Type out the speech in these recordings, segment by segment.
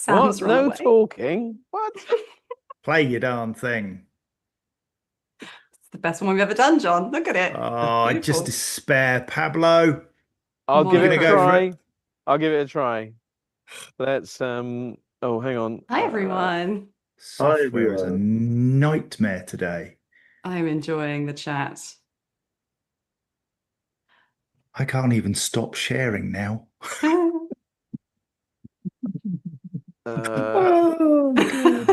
Sam's What? run No away. talking? What? Play your darn thing. It's the best one we've ever done, John. Look at it. Oh, I just Beautiful. despair. Pablo. I'll give My it a gonna go for try. it? I'll give it a try. Let's oh, hang on. Hi, everyone. Software is a everyone. nightmare today. I'm enjoying the chat. I can't even stop sharing now. Oh, God.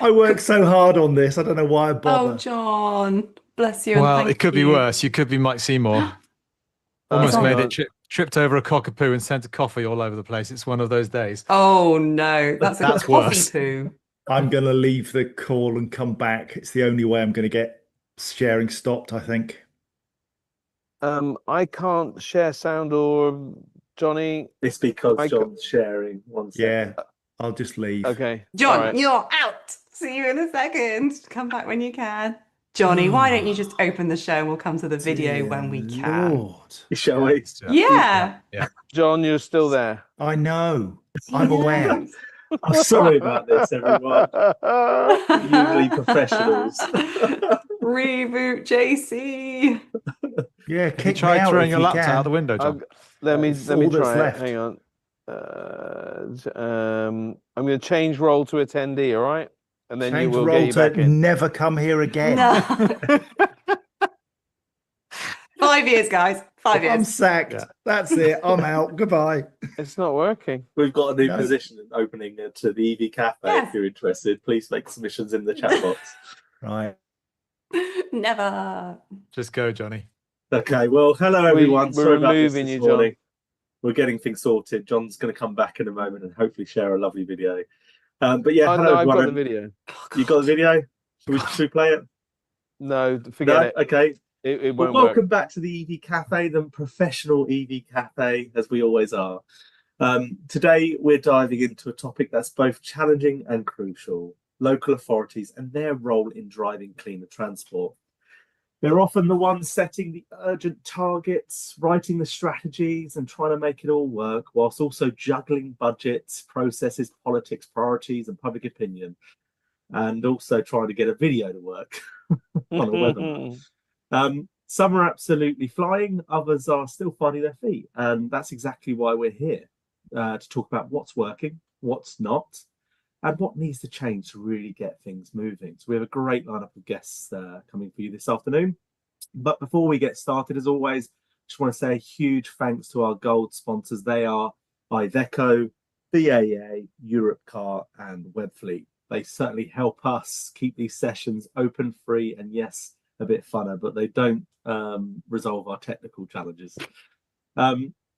I work so hard on this. I don't know why I bother. Oh, John. Bless you. And Well, thank it could be you. worse. You could be Mike Seymour. Almost hang made on. it tripped over a cockapoo and sent a coffee all over the place. It's one of those days. Oh, no. That's a That's coffee worse. poo. I'm going to leave the call and come back. It's the only way I'm going to get sharing stopped, I think. I can't share sound or Johnny. It's because I John's sharing. One Yeah, second. I'll just leave. Okay. John, all right. you're out. See you in a second. Come back when you can. Johnny, why don't you just open the show and we'll come to the video Dear when we can. Lord. Shall we? Yeah. John, you're still there. I know. I'm aware. Yes. I'm sorry about this, everyone. Usually professionals. Reboot JC. Yeah, Have you kick me tried out throwing if your you laptop can. out the window, John? Let me It's all that's try it. left. Hang on. I'm going to change role to attendee. All right, and then you Change will role get you back to in. never come here again. No. 5 years, guys. 5 I'm years. sacked. Yeah. That's it. I'm out. Goodbye. It's not working. We've got a new No. position opening to the EV Cafe. Yes. If you're interested, please make submissions in the chat box. Right. Never. Just go, Johnny. Okay, well, hello everyone. We're Sorry about this removing you, morning. John. We're getting things sorted. John's going to come back in a moment and hopefully share a lovely video. But yeah, Oh hello no, I've everyone. got the video. You got the video? Should we play it? No, forget it. Okay. It Well, won't work. welcome back to the EV Cafe, the professional EV Cafe, as we always are. Today, we're diving into a topic that's both challenging and crucial: local authorities and their role in driving cleaner transport. They're often the ones setting the urgent targets, writing the strategies, and trying to make it all work, whilst also juggling budgets, processes, politics, priorities, and public opinion, and also trying to get a video to work on a webinar. Some are absolutely flying, others are still finding their feet, and that's exactly why we're here, to talk about what's working, what's not, and what needs to change to really get things moving. So we have a great lineup of guests coming for you this afternoon. But before we get started, as always, just want to say a huge thanks to our gold sponsors. They are Iveco, BAA, Europcar, and Webfleet. They certainly help us keep these sessions open, free, and yes, a bit funner, but they don't resolve our technical challenges.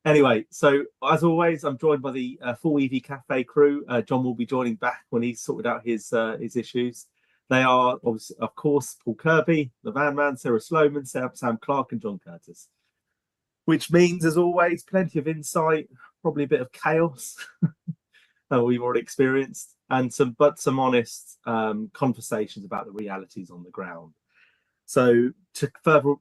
Anyway, so as always, I'm joined by the full EV Cafe crew. John will be joining back when he's sorted out his issues. They are, obviously, of course, Paul Kirby, the Van Man, Sarah Sloman, Sam Clark, and John Curtis. Which means, as always, plenty of insight, probably a bit of chaos that we've already experienced, and some honest conversations about the realities on the ground. So,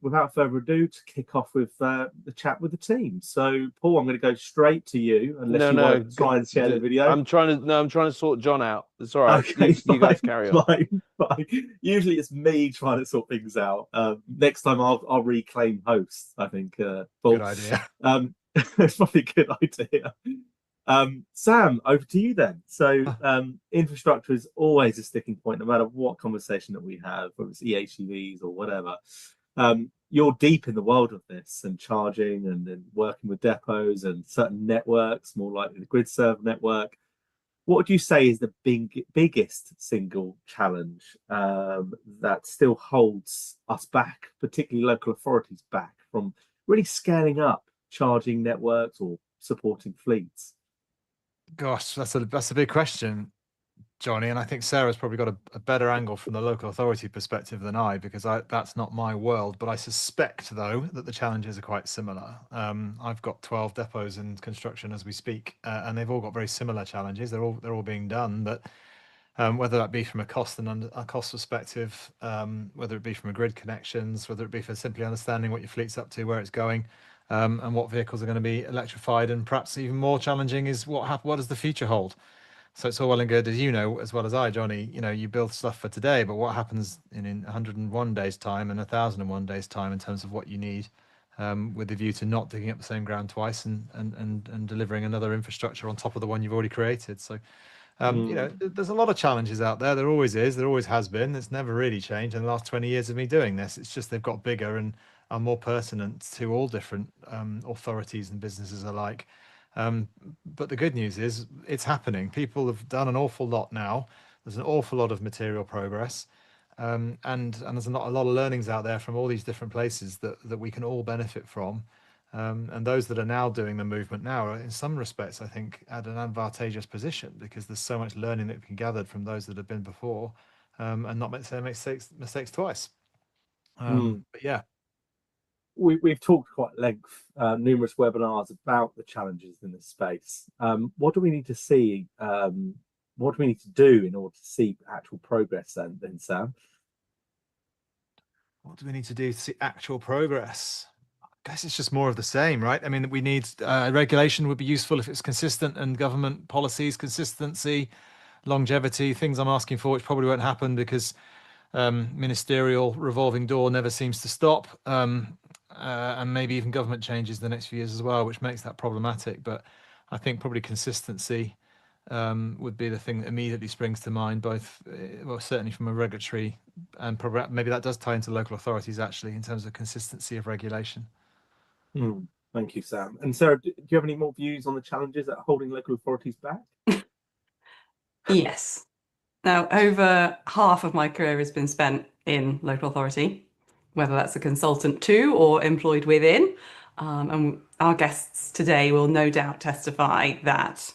without further ado, to kick off with the chat with the team. So, Paul, I'm going to go straight to you, unless you want to try and share the video. I'm trying to sort John out. It's all right. Okay, you guys carry on. Fine. Usually, it's me trying to sort things out. Next time, I'll reclaim host. I think. Paul. Good idea. It's probably a good idea. Sam, over to you then. So infrastructure is always a sticking point, no matter what conversation that we have, whether it's EHCVs or whatever. You're deep in the world of this and charging and then working with depots and certain networks, more likely the grid serve network. What would you say is the biggest single challenge that still holds us back, particularly local authorities back, from really scaling up charging networks or supporting fleets? Gosh, that's a big question, Johnny, and I think Sarah's probably got a better angle from the local authority perspective than I, because that's not my world. But I suspect, though, that the challenges are quite similar. I've got 12 depots in construction as we speak, and they've all got very similar challenges. They're all being done, but whether that be from a cost perspective, whether it be from a grid connections, whether it be for simply understanding what your fleet's up to, where it's going, and what vehicles are going to be electrified, and perhaps even more challenging is what does the future hold? So it's all well and good, as you know, as well as I, Johnny, you build stuff for today, but what happens in 101 days time and 1001 days time in terms of what you need, with the view to not digging up the same ground twice and delivering another infrastructure on top of the one you've already created. So, there's a lot of challenges out there. There always is. There always has been. It's never really changed in the last 20 years of me doing this. It's just they've got bigger and are more pertinent to all different authorities and businesses alike. But the good news is it's happening. People have done an awful lot now. There's an awful lot of material progress. And there's a lot of learnings out there from all these different places that we can all benefit from. And those that are now doing the movement now are, in some respects, I think, at an advantageous position because there's so much learning that can be gathered from those that have been before, and not make the same mistakes twice. But yeah, We've talked quite at length, numerous webinars about the challenges in this space. What do we need to see? What do we need to do in order to see actual progress then, Sam? What do we need to do to see actual progress? I guess it's just more of the same, right? I mean, we need regulation would be useful if it's consistent, and government policies, consistency, longevity, things I'm asking for, which probably won't happen because ministerial revolving door never seems to stop. And maybe even government changes the next few years as well, which makes that problematic. But I think probably consistency would be the thing that immediately springs to mind, both, well, certainly from a regulatory and maybe that does tie into local authorities actually in terms of consistency of regulation. Thank you, Sam. And Sarah, do you have any more views on the challenges that are holding local authorities back? Yes. Now, over half of my career has been spent in local authority, whether that's a consultant to or employed within. And our guests today will no doubt testify that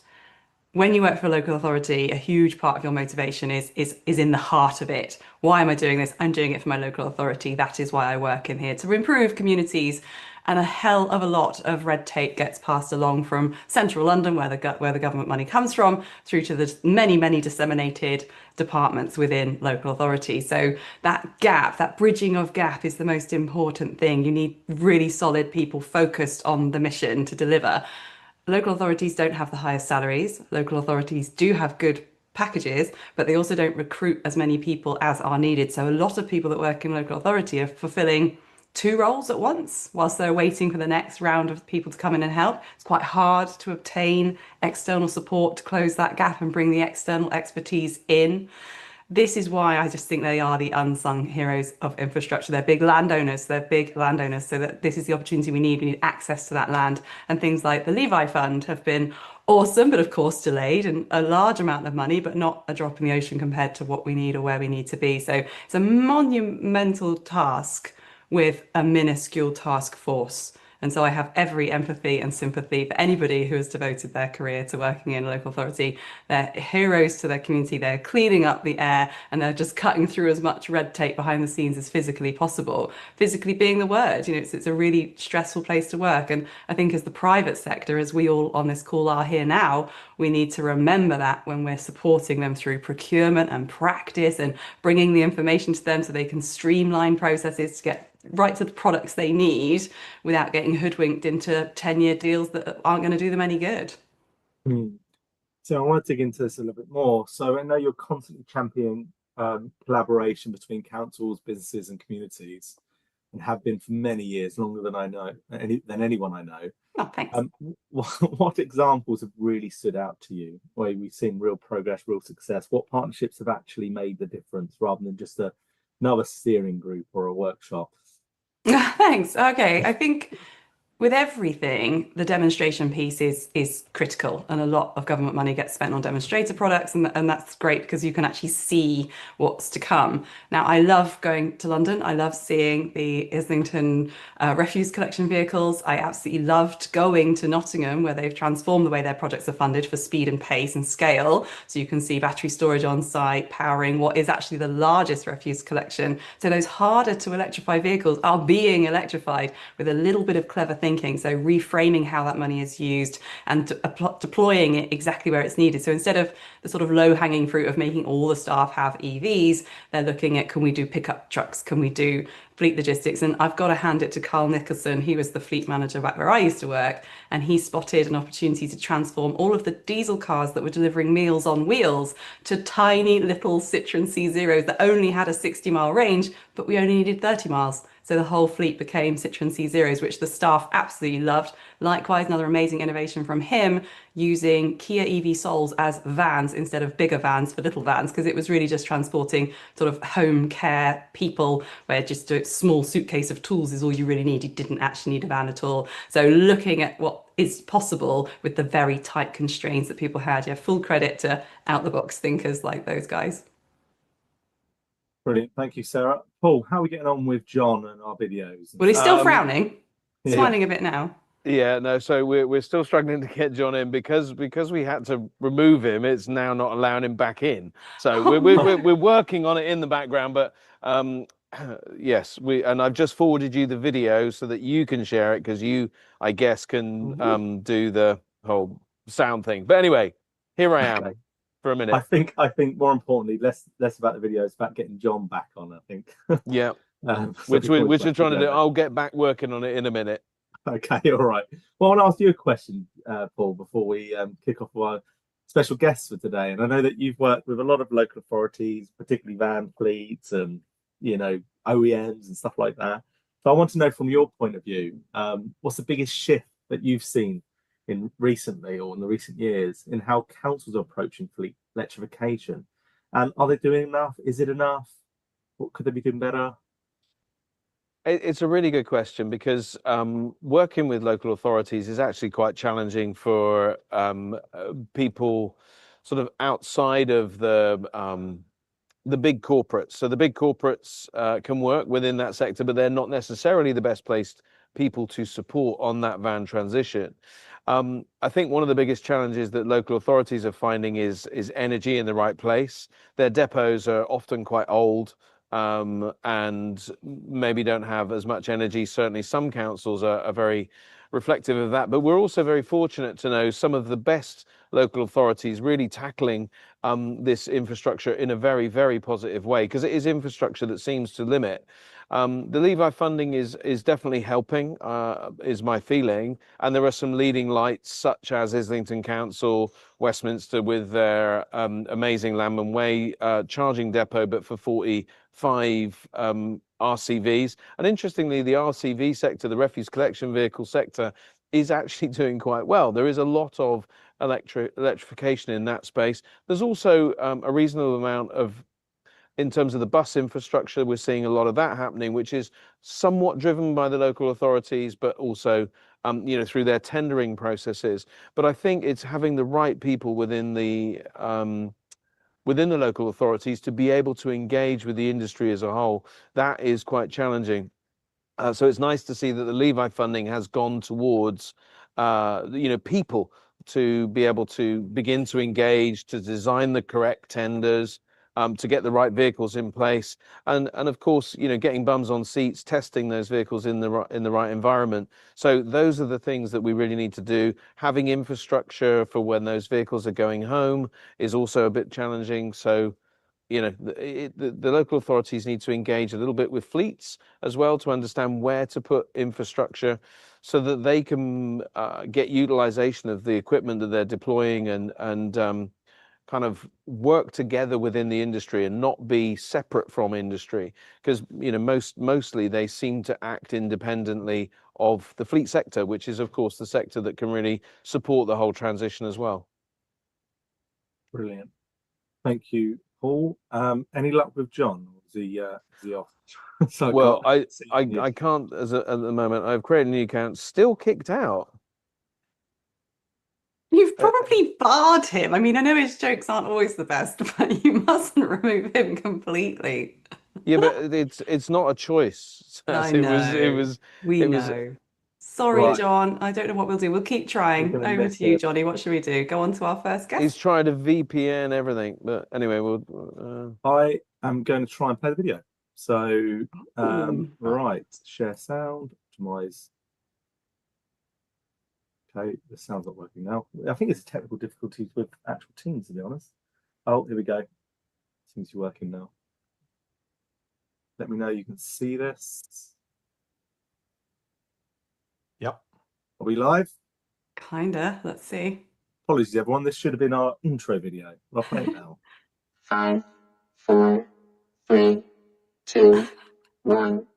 when you work for a local authority, a huge part of your motivation is in the heart of it. Why am I doing this? I'm doing it for my local authority. That is why I work in here, to improve communities. And a hell of a lot of red tape gets passed along from central London, where the government money comes from, through to the many disseminated departments within local authority. So that gap, that bridging of gap, is the most important thing. You need really solid people focused on the mission to deliver. Local authorities don't have the highest salaries. Local authorities do have good packages, but they also don't recruit as many people as are needed. So a lot of people that work in local authority are fulfilling two roles at once whilst they're waiting for the next round of people to come in and help. It's quite hard to obtain external support to close that gap and bring the external expertise in. This is why I just think they are the unsung heroes of infrastructure. They're big landowners, so that this is the opportunity we need. We need access to that land. And things like the Levi Fund have been awesome, but of course delayed, and a large amount of money, but not a drop in the ocean compared to what we need or where we need to be. So it's a monumental task with a minuscule task force. And so I have every empathy and sympathy for anybody who has devoted their career to working in a local authority. They're heroes to their community. They're cleaning up the air, and they're just cutting through as much red tape behind the scenes as physically possible. Physically being the word, it's a really stressful place to work. And I think as the private sector, as we all on this call are here now, we need to remember that when we're supporting them through procurement and practice and bringing the information to them so they can streamline processes to get right to the products they need without getting hoodwinked into 10-year deals that aren't going to do them any good. So I want to dig into this a little bit more. So I know you're constantly championing collaboration between councils, businesses and communities, and have been for many years, longer than I know, than anyone I know. Oh, thanks. What examples have really stood out to you where we've seen real progress, real success? What partnerships have actually made the difference rather than just another steering group or a workshop? Thanks. Okay. I think with everything, the demonstration piece is critical, and a lot of government money gets spent on demonstrator products, and that's great because you can actually see what's to come. Now, I love going to London. I love seeing the Islington refuse collection vehicles. I absolutely loved going to Nottingham, where they've transformed the way their projects are funded for speed and pace and scale. So you can see battery storage on site powering what is actually the largest refuse collection. So those harder to electrify vehicles are being electrified with a little bit of clever thinking. So reframing how that money is used and deploying it exactly where it's needed. So instead of the sort of low-hanging fruit of making all the staff have EVs, they're looking at, can we do pickup trucks? Can we do fleet logistics? And I've got to hand it to Carl Nicholson. He was the fleet manager back where I used to work, and he spotted an opportunity to transform all of the diesel cars that were delivering Meals on Wheels to tiny little Citroen C0s that only had a 60-mile range, but we only needed 30 miles. So the whole fleet became Citroen C0s, which the staff absolutely loved. Likewise, another amazing innovation from him, using Kia EV Souls as vans instead of bigger vans for little vans, because it was really just transporting sort of home care people, where just a small suitcase of tools is all you really need. You didn't actually need a van at all. So looking at what is possible with the very tight constraints that people had, yeah, full credit to out-the-box thinkers like those guys. Brilliant. Thank you, Sarah. Paul, how are we getting on with John and our videos? Well, he's still frowning, yeah. smiling a bit now. Yeah, no, so we're still struggling to get John in because we had to remove him. It's now not allowing him back in. So we're working on it in the background, but yes, I've just forwarded you the video so that you can share it, because you, I guess, can do the whole sound thing. But anyway, here I am for a minute. I think more importantly, less about the video, it's about getting John back on, I think. Yeah. So which we're trying to do. that. I'll get back working on it in a minute. Okay, all right. Well, I want to ask you a question, Paul, before we kick off with our special guests for today. And I know that you've worked with a lot of local authorities, particularly van fleets and, you know, OEMs and stuff like that. So I want to know, from your point of view, what's the biggest shift that you've seen in recently or in the recent years in how councils are approaching fleet electrification? And are they doing enough? Is it enough? What could they be doing better? It's a really good question, because working with local authorities is actually quite challenging for people sort of outside of the big corporates. So the big corporates can work within that sector, but they're not necessarily the best placed people to support on that van transition. I think one of the biggest challenges that local authorities are finding is energy in the right place. Their depots are often quite old, and maybe don't have as much energy. Certainly some councils are very reflective of that, but we're also very fortunate to know some of the best local authorities really tackling this infrastructure in a very, very positive way, because it is infrastructure that seems to limit. The Levi funding is definitely helping, is my feeling, and there are some leading lights such as Islington Council, Westminster with their amazing Lambton Way charging depot, but for 45 RCVs. And interestingly, the RCV sector, the refuse collection vehicle sector, is actually doing quite well. There is a lot of electrification in that space. There's also a reasonable amount of, in terms of the bus infrastructure, we're seeing a lot of that happening, which is somewhat driven by the local authorities, but also you know, through their tendering processes. But I think it's having the right people within the local authorities to be able to engage with the industry as a whole. That is quite challenging. So it's nice to see that the Levi funding has gone towards you know, people to be able to begin to engage, to design the correct tenders, to get the right vehicles in place, and of course, you know, getting bums on seats, testing those vehicles in the right environment. So those are the things that we really need to do. Having infrastructure for when those vehicles are going home is also a bit challenging. So, you know, the local authorities need to engage a little bit with fleets as well to understand where to put infrastructure so that they can get utilization of the equipment that they're deploying, and kind of work together within the industry and not be separate from industry, because, you know, mostly they seem to act independently of the fleet sector, which is of course the sector that can really support the whole transition as well. Brilliant. Thank you, Paul. Any luck with John? Or is he off? So Well, I can't at the moment. I've created a new account, still kicked out. You've probably barred him. I mean, I know his jokes aren't always the best, but you mustn't remove him completely. Yeah, but it's not a choice. I It was know. We it was know. Sorry, Right. John. I don't know what we'll do. We'll keep We're trying. gonna Over miss to you, it. Johnny. What should we do? Go on to our first he's guest? tried to VPN everything, but anyway, we'll I am going to try and play the video. So, Ooh. right, share sound, optimize Okay, this sounds not working now. I think it's technical difficulties with actual Teams, to be honest. Oh, here we go. Seems to be working now. Let me know you can see this. Yep. Are we live? Kinda. Let's see. Apologies, everyone. This should have been our intro video. I'll play it now. 5, 4, 3, 2, 1.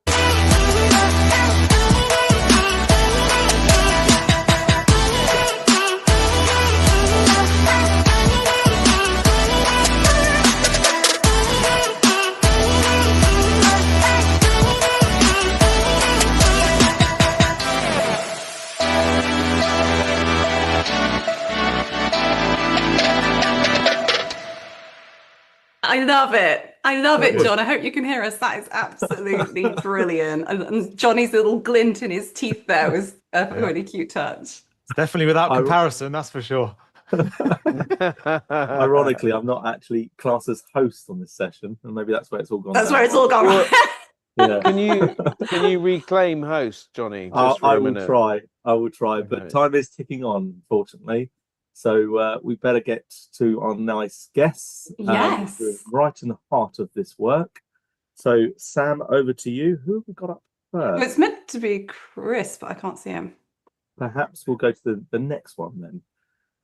I love it. I love That it, was- John. I hope you can hear us. That is absolutely brilliant. And Johnny's little glint in his teeth there was a Yeah. really cute touch. It's definitely without I- comparison, that's for sure. Ironically, I'm not actually classed as host on this session, and maybe that's where it's all gone. That's down. where it's all gone wrong. Yeah. Can you reclaim host, Johnny? Just for I a will minute. try. I will try, but Okay. time is ticking on, unfortunately. So we better get to our nice guests. Yes. We're right in the heart of this work. So Sam, over to you. Who have we got up Well, first? it's meant to be Chris, but I can't see him. Perhaps we'll go to the next one then.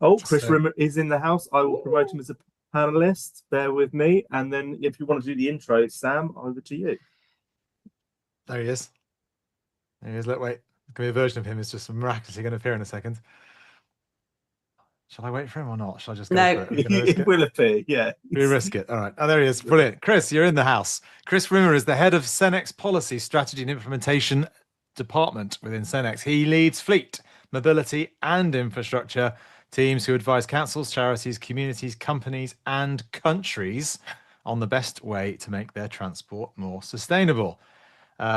Oh, Chris So- Rimmer is in the house. I will promote him as a panelist. Bear with me. And then if you want to do the intro, Sam, over to you. There he is. There he is. Look, wait. There's going to be a version of him who's just miraculously going to appear in a second. Shall I wait for him or not? Shall I just go No. for it? Are we gonna risk It it? will appear, yeah. We risk it. All right. Oh, there he is. Brilliant. Chris, you're in the house. Chris Rimmer is the head of Cenex Policy, Strategy and Implementation Department within Cenex. He leads fleet, mobility, and infrastructure teams who advise councils, charities, communities, companies, and countries on the best way to make their transport more sustainable.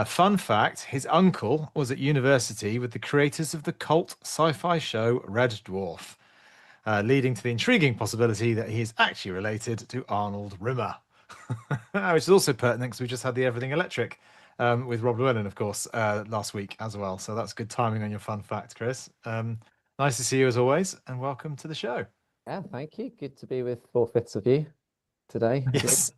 Fun fact, his uncle was at university with the creators of the cult sci-fi show Red Dwarf, leading to the intriguing possibility that he is actually related to Arnold Rimmer, which is also pertinent because we just had the Everything Electric with Rob Llewellyn, of course, last week as well. So that's good timing on your fun fact, Chris. Nice to see you as always, and welcome to the show. Yeah, thank you. Good to be with 4/5 of you today. Yes.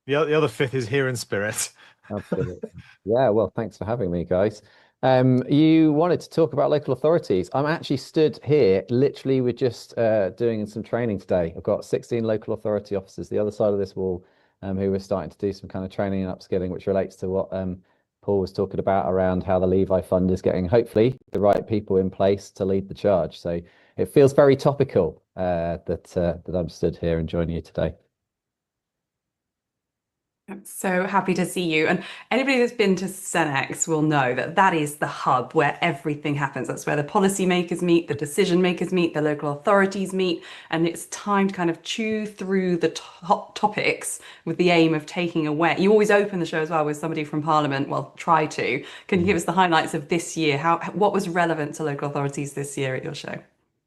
The other fifth is here in spirit. Absolutely. Yeah, well, thanks for having me, guys. You wanted to talk about local authorities. I'm actually stood here, literally, we're just doing some training today. I've got 16 local authority officers the other side of this wall who are starting to do some kind of training and upskilling, which relates to what Paul was talking about around how the Levi Fund is getting, hopefully, the right people in place to lead the charge. So it feels very topical that I'm stood here and joining you today. I'm so happy to see you. And anybody that's been to Cenex will know that that is the hub where everything happens. That's where the policymakers meet, the decision makers meet, the local authorities meet. And it's time to kind of chew through the top topics with the aim of taking away. You always open the show as well with somebody from Parliament. Well, try to. Can you give us the highlights of this year? What was relevant to local authorities this year at your show?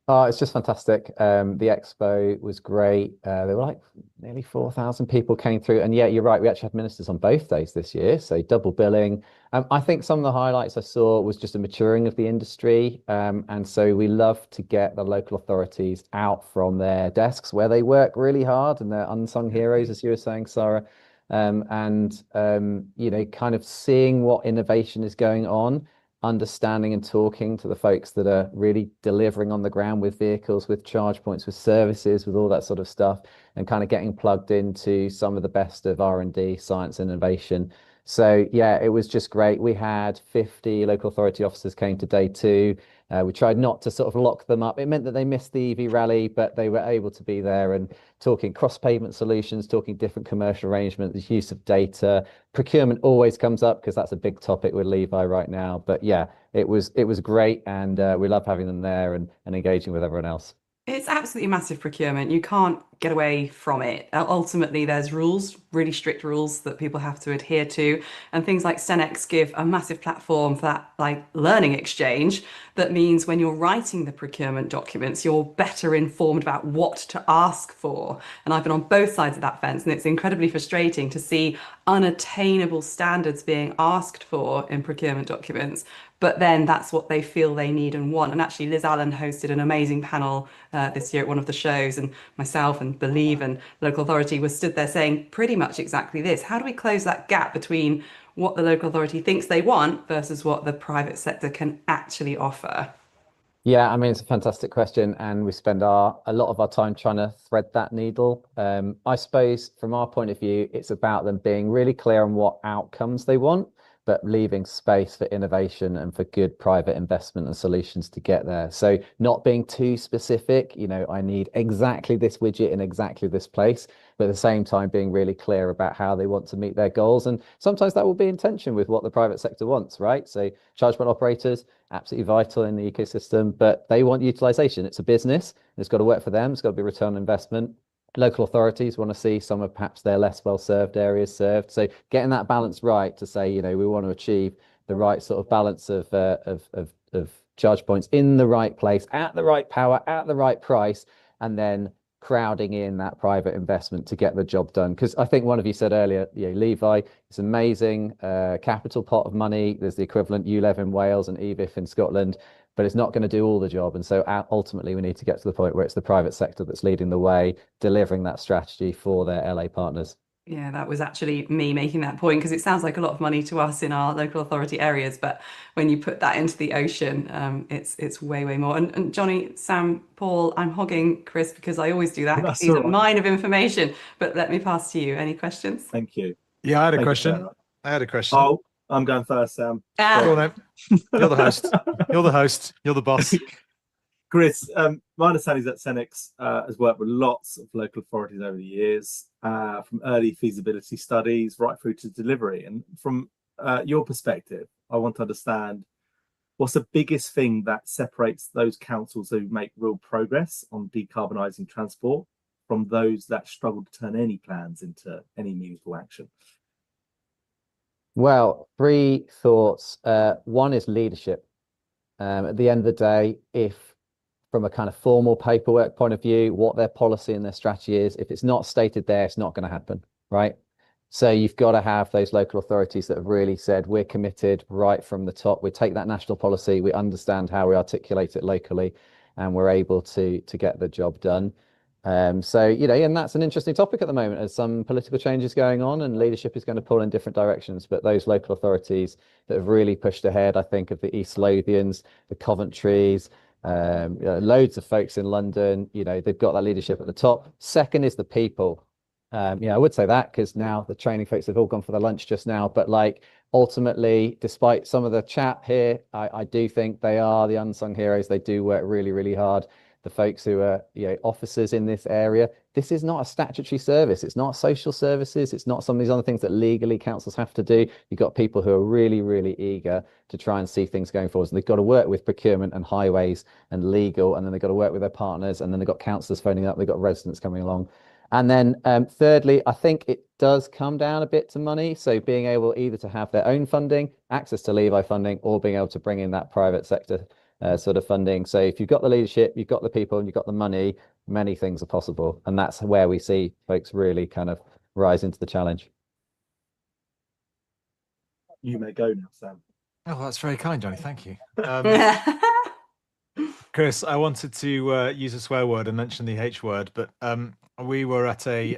Oh, it's just fantastic. The expo was great. There were like nearly 4,000 people came through. And yeah, you're right. We actually had ministers on both days this year. So double billing. I think some of the highlights I saw was just a maturing of the industry. And so we love to get the local authorities out from their desks where they work really hard and they're unsung heroes, as you were saying, Sarah. You know, kind of seeing what innovation is going on, understanding and talking to the folks that are really delivering on the ground with vehicles, with charge points, with services, with all that sort of stuff, and kind of getting plugged into some of the best of R&D, science and innovation. So yeah, it was just great. We had 50 local authority officers came to day 2. We tried not to sort of lock them up. It meant that they missed the EV rally, but they were able to be there and talking cross-pavement solutions, talking different commercial arrangements, use of data. Procurement always comes up because that's a big topic with Levi right now. But yeah, it was great, and we love having them there and engaging with everyone else. It's absolutely massive procurement. You can't get away from it. Ultimately, there's rules, really strict rules that people have to adhere to, and things like Cenex give a massive platform for that, like learning exchange. That means when you're writing the procurement documents, you're better informed about what to ask for. And I've been on both sides of that fence, and it's incredibly frustrating to see unattainable standards being asked for in procurement documents, but then that's what they feel they need and want. And actually, Liz Allen hosted an amazing panel this year at one of the shows, and myself and Believe and local authority were stood there saying pretty much exactly this. How do we close that gap between what the local authority thinks they want versus what the private sector can actually offer? Yeah, I mean, it's a fantastic question, and we spend a lot of our time trying to thread that needle. I suppose from our point of view, it's about them being really clear on what outcomes they want, but leaving space for innovation and for good private investment and solutions to get there. So not being too specific, I need exactly this widget in exactly this place, but at the same time being really clear about how they want to meet their goals. And sometimes that will be in tension with what the private sector wants, right? So charge point operators, absolutely vital in the ecosystem, but they want utilization. It's a business. It's got to work for them. It's got to be return on investment. Local authorities want to see some of perhaps their less well-served areas served. So getting that balance right to say, we want to achieve the right sort of balance of charge points in the right place, at the right power, at the right price, and then crowding in that private investment to get the job done. Because I think one of you said earlier, Levi, it's amazing capital pot of money. There's the equivalent ULEV in Wales and EVIF in Scotland, but it's not going to do all the job. And so ultimately, we need to get to the point where it's the private sector that's leading the way, delivering that strategy for their LA partners. Yeah, that was actually me making that point, because it sounds like a lot of money to us in our local authority areas, but when you put that into the ocean, it's way, way more. And Johnny, Sam, Paul, I'm hogging Chris because I always do that because That's he's all a right. mine of information. But let me pass to you. Any questions? Thank you. Yeah, I had a Thank you, question. Sarah. I had a question. Oh, I'm going first, Sam. Go on Ah, then. You're the host. You're the host. You're the boss. Chris, my understanding is that Cenex has worked with lots of local authorities over the years, from early feasibility studies right through to delivery. And from your perspective, I want to understand what's the biggest thing that separates those councils who make real progress on decarbonising transport from those that struggle to turn any plans into any meaningful action? Well, three thoughts. One is leadership. At the end of the day, if from a kind of formal paperwork point of view, what their policy and their strategy is, if it's not stated there, it's not going to happen, right? So you've got to have those local authorities that have really said, we're committed right from the top. We take that national policy, we understand how we articulate it locally, and we're able to get the job done. And that's an interesting topic at the moment as some political changes going on and leadership is going to pull in different directions. But those local authorities that have really pushed ahead, I think of the East Lothians, the Coventrys, loads of folks in London, they've got that leadership at the top. Second is the people. I would say that because now the training folks have all gone for the lunch just now, but ultimately, despite some of the chat here, I do think they are the unsung heroes. They do work really, really hard. The folks who are officers in this area, this is not a statutory service. It's not social services. It's not some of these other things that legally councils have to do. You've got people who are really, really eager to try and see things going forward. And they've got to work with procurement and highways and legal, and then they've got to work with their partners, and then they've got councillors phoning up, they've got residents coming along. And then thirdly, I think it does come down a bit to money. So being able either to have their own funding, access to Levi funding, or being able to bring in that private sector sort of funding. So if you've got the leadership, you've got the people, and you've got the money, many things are possible. And that's where we see folks really kind of rise into the challenge. You may go now, Sam. Oh, that's very kind, Johnny. Thank you. Chris, I wanted to use a swear word and mention the H word, but we were at a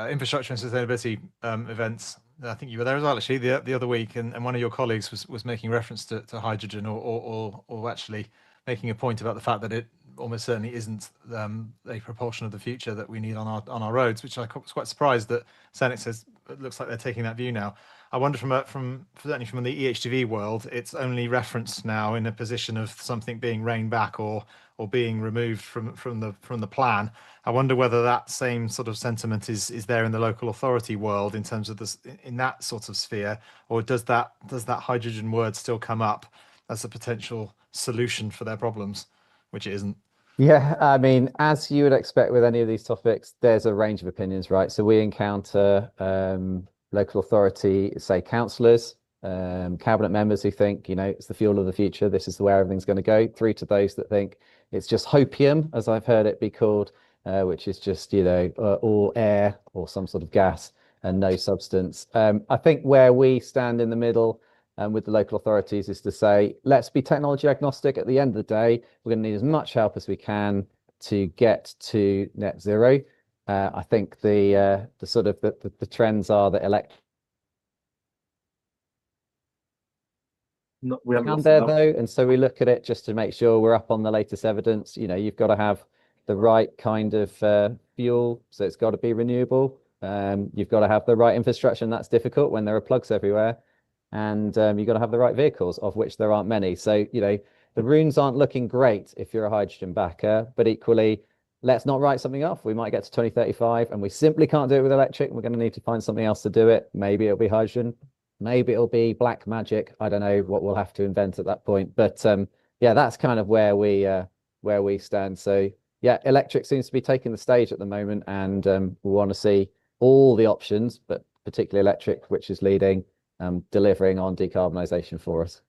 infrastructure and sustainability event. I think you were there as well, actually, the other week, and one of your colleagues was making reference to hydrogen, or actually making a point about the fact that it almost certainly isn't a propulsion of the future that we need on our roads, which I was quite surprised that Senate says it looks like they're taking that view now. I wonder certainly from the EHTV world, it's only referenced now in a position of something being reined back or being removed from the plan. I wonder whether that same sort of sentiment is there in the local authority world in terms of this, in that sort of sphere, or does that hydrogen word still come up as a potential solution for their problems, which it isn't? Yeah, I mean, as you would expect with any of these topics, there's a range of opinions, right? So we encounter local authority, say councillors, cabinet members who think, it's the fuel of the future. This is the way everything's going to go. Through to those that think it's just hopium, as I've heard it be called, which is just, all air or some sort of gas and no substance. I think where we stand in the middle with the local authorities is to say, let's be technology agnostic. At the end of the day, we're going to need as much help as we can to get to net zero. I think the sort of the trends are that We haven't lost there enough. though, and so we look at it just to make sure we're up on the latest evidence. You've got to have the right kind of fuel, so it's got to be renewable. You've got to have the right infrastructure, and that's difficult when there are plugs everywhere. And you've got to have the right vehicles, of which there aren't many. So, the runes aren't looking great if you're a hydrogen backer, but equally, let's not write something off. We might get to 2035 and we simply can't do it with electric. We're going to need to find something else to do it. Maybe it'll be hydrogen. Maybe it'll be black magic. I don't know what we'll have to invent at that point. But yeah, that's kind of where we stand. So yeah, electric seems to be taking the stage at the moment, and we want to see all the options, but particularly electric, which is leading, delivering on decarbonisation for us.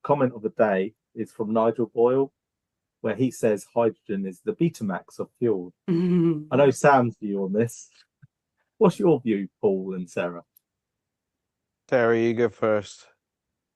Comment of the day is from Nigel Boyle, where he says hydrogen is the Betamax of fuel. I know Sam's view on this. What's your view, Paul and Sarah? Sarah, you go first.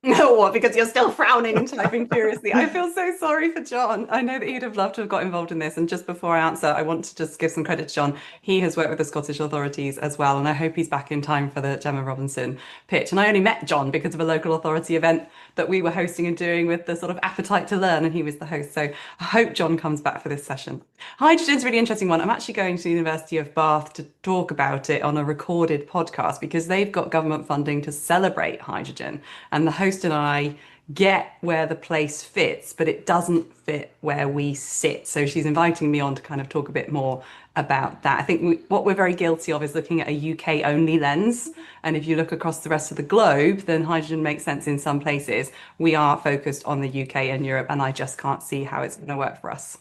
What? Because you're still frowning and typing furiously. I feel so sorry for John. I know that he'd have loved to have got involved in this. And just before I answer, I want to just give some credit to John. He has worked with the Scottish authorities as well, and I hope he's back in time for the Gemma Robinson pitch. And I only met John because of a local authority event that we were hosting and doing with the sort of appetite to learn, and he was the host. So I hope John comes back for this session. Hydrogen's a really interesting one. I'm actually going to the University of Bath to talk about it on a recorded podcast because they've got government funding to celebrate hydrogen. And the host and I get where the place fits, but it doesn't fit where we sit. So she's inviting me on to kind of talk a bit more about that. I think what we're very guilty of is looking at a UK only lens. And if you look across the rest of the globe, then hydrogen makes sense in some places. We are focused on the UK and Europe, and I just can't see how it's going to work for us.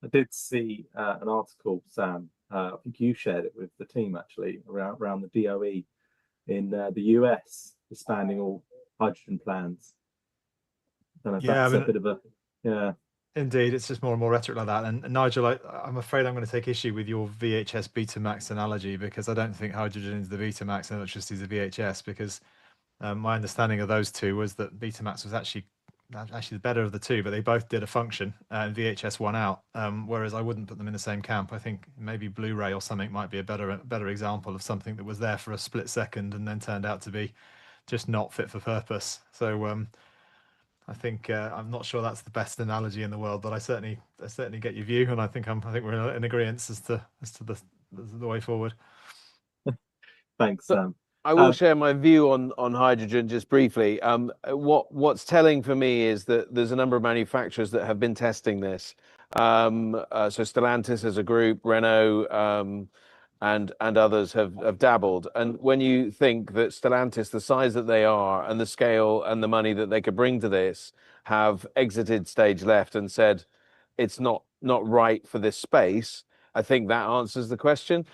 I did see an article, Sam. I think you shared it with the team actually around the DOE in the US expanding all hydrogen plans. I don't know if that's a bit of a Indeed, it's just more and more rhetoric like that. And Nigel, I'm afraid I'm going to take issue with your VHS Betamax analogy, because I don't think hydrogen is the Betamax and electricity is the VHS, because my understanding of those two was that Betamax was actually the better of the two, but they both did a function, and VHS won out. Whereas I wouldn't put them in the same camp. I think maybe Blu-ray or something might be a better example of something that was there for a split second and then turned out to be just not fit for purpose. So I think I'm not sure that's the best analogy in the world, but I certainly get your view, and I think we're in agreement as to the way forward. Thanks, Sam. I will share my view on hydrogen just briefly. What's telling for me is that there's a number of manufacturers that have been testing this. So Stellantis as a group, Renault, and others have dabbled. And when you think that Stellantis, the size that they are and the scale and the money that they could bring to this, have exited stage left and said it's not right for this space, I think that answers the question.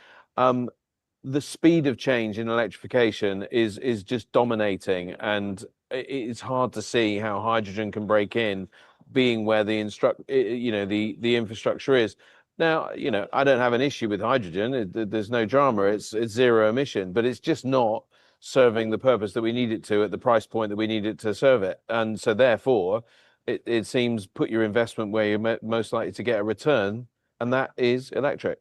The speed of change in electrification is just dominating, and it's hard to see how hydrogen can break in, being where the infrastructure is. Now, I don't have an issue with hydrogen. There's no drama. It's zero emission, but it's just not serving the purpose that we need it to at the price point that we need it to serve it. And so therefore, it seems put your investment where you're most likely to get a return, and that is electric.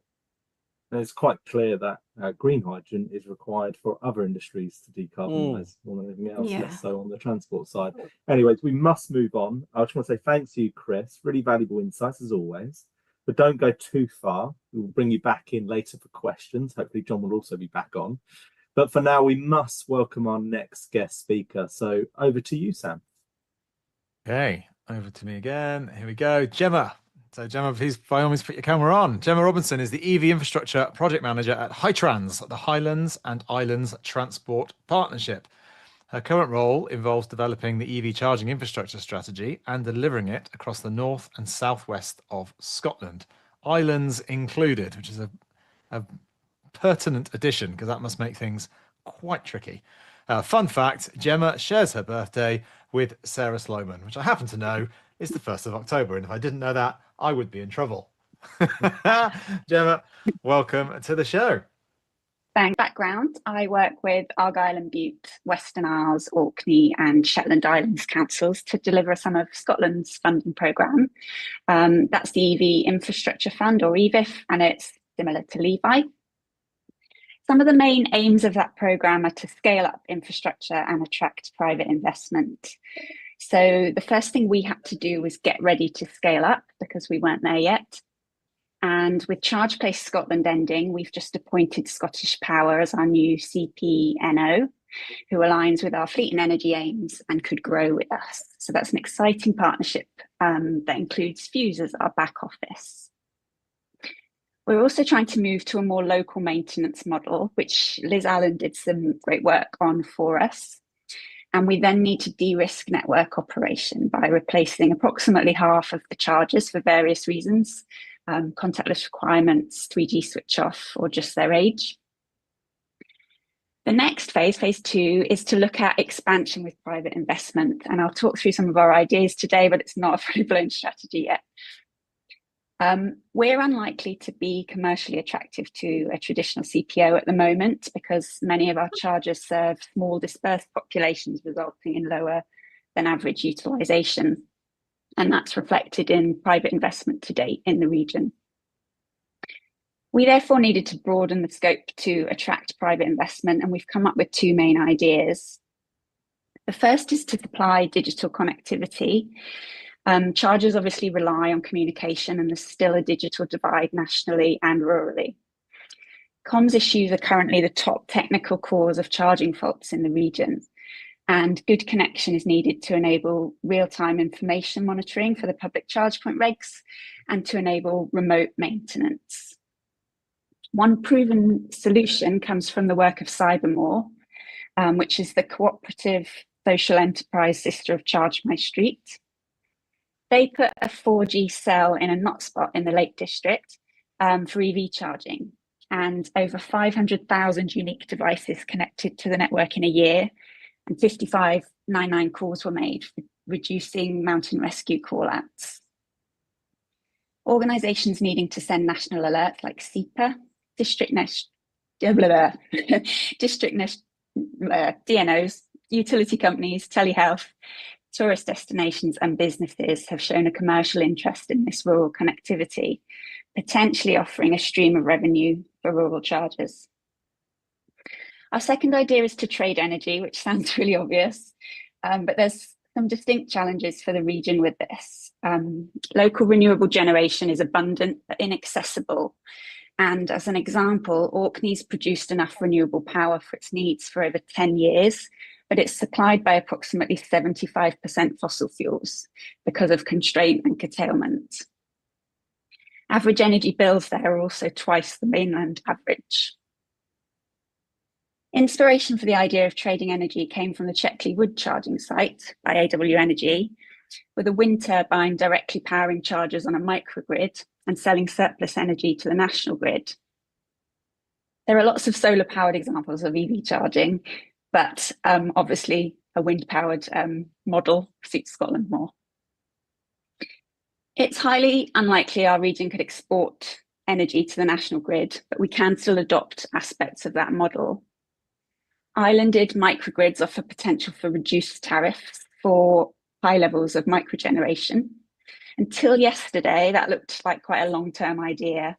And it's quite clear that green hydrogen is required for other industries to decarbonise more than anything else, less so on the transport side. Anyways, we must move on. I just want to say thanks to you, Chris. Really valuable insights as always. But don't go too far. We'll bring you back in later for questions. Hopefully John will also be back on. But for now, we must welcome our next guest speaker. So over to you, Sam. Okay, over to me again. Here we go. Gemma. So Gemma, please, by all means, put your camera on. Gemma Robinson is the EV Infrastructure Project Manager at Hightrans, the Highlands and Islands Transport Partnership. Her current role involves developing the EV charging infrastructure strategy and delivering it across the north and southwest of Scotland, islands included, which is a pertinent addition because that must make things quite tricky. Fun fact, Gemma shares her birthday with Sarah Sloman, which I happen to know is the 1st of October. And if I didn't know that, I would be in trouble. Gemma, welcome to the show. Thanks. Background, I work with Argyll and Bute, Western Isles, Orkney and Shetland Islands councils to deliver some of Scotland's funding programme. That's the EV Infrastructure Fund, or EVIF, and it's similar to Levi. Some of the main aims of that programme are to scale up infrastructure and attract private investment. So the first thing we had to do was get ready to scale up because we weren't there yet. And with Charge Place Scotland ending, we've just appointed Scottish Power as our new CPNO, who aligns with our fleet and energy aims and could grow with us. So that's an exciting partnership that includes Fuse as our back office. We're also trying to move to a more local maintenance model, which Liz Allen did some great work on for us. And we then need to de-risk network operation by replacing approximately half of the chargers for various reasons, contactless requirements, 3G switch off, or just their age. The next phase, phase 2, is to look at expansion with private investment. And I'll talk through some of our ideas today, but it's not a full-blown strategy yet. We're unlikely to be commercially attractive to a traditional CPO at the moment because many of our chargers serve small dispersed populations, resulting in lower than average utilisation. And that's reflected in private investment to date in the region. We therefore needed to broaden the scope to attract private investment, and we've come up with 2 main ideas. The first is to supply digital connectivity. Chargers obviously rely on communication, and there's still a digital divide nationally and rurally. Comms issues are currently the top technical cause of charging faults in the region, and good connection is needed to enable real-time information monitoring for the public charge point regs and to enable remote maintenance. One proven solution comes from the work of Cybermore, which is the cooperative social enterprise sister of Charge My Street. They put a 4G cell in a not spot in the Lake District for EV charging, and over 500,000 unique devices connected to the network in a year, and 55 999 calls were made, reducing mountain rescue call-outs. Organisations needing to send national alerts like SEPA, DNOs, utility companies, telehealth, tourist destinations and businesses have shown a commercial interest in this rural connectivity, potentially offering a stream of revenue for rural chargers. Our second idea is to trade energy, which sounds really obvious, but there's some distinct challenges for the region with this. Local renewable generation is abundant but inaccessible. And as an example, Orkney's produced enough renewable power for its needs for over 10 years, but it's supplied by approximately 75% fossil fuels because of constraint and curtailment. Average energy bills there are also twice the mainland average. Inspiration for the idea of trading energy came from the Checkley Wood charging site by AW Energy, with a wind turbine directly powering chargers on a microgrid and selling surplus energy to the national grid. There are lots of solar-powered examples of EV charging, but obviously a wind-powered model suits Scotland more. It's highly unlikely our region could export energy to the national grid, but we can still adopt aspects of that model. Islanded microgrids offer potential for reduced tariffs for high levels of microgeneration. Until yesterday, that looked like quite a long-term idea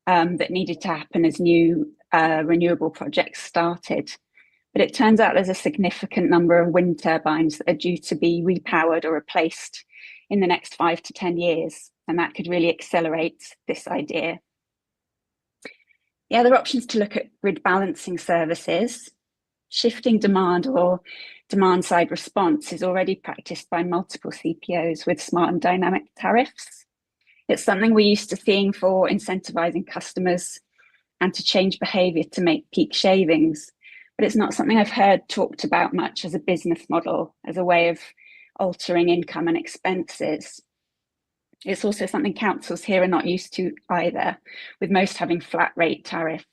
that needed to happen as new renewable projects started. But it turns out there's a significant number of wind turbines that are due to be repowered or replaced in the next 5 to 10 years, and that could really accelerate this idea. The other option is to look at grid balancing services. Shifting demand or demand-side response is already practiced by multiple CPOs with smart and dynamic tariffs. It's something we're used to seeing for incentivizing customers and to change behavior to make peak shavings. but it's not something I've heard talked about much as a business model, as a way of altering income and expenses. It's also something councils here are not used to either, with most having flat rate tariffs.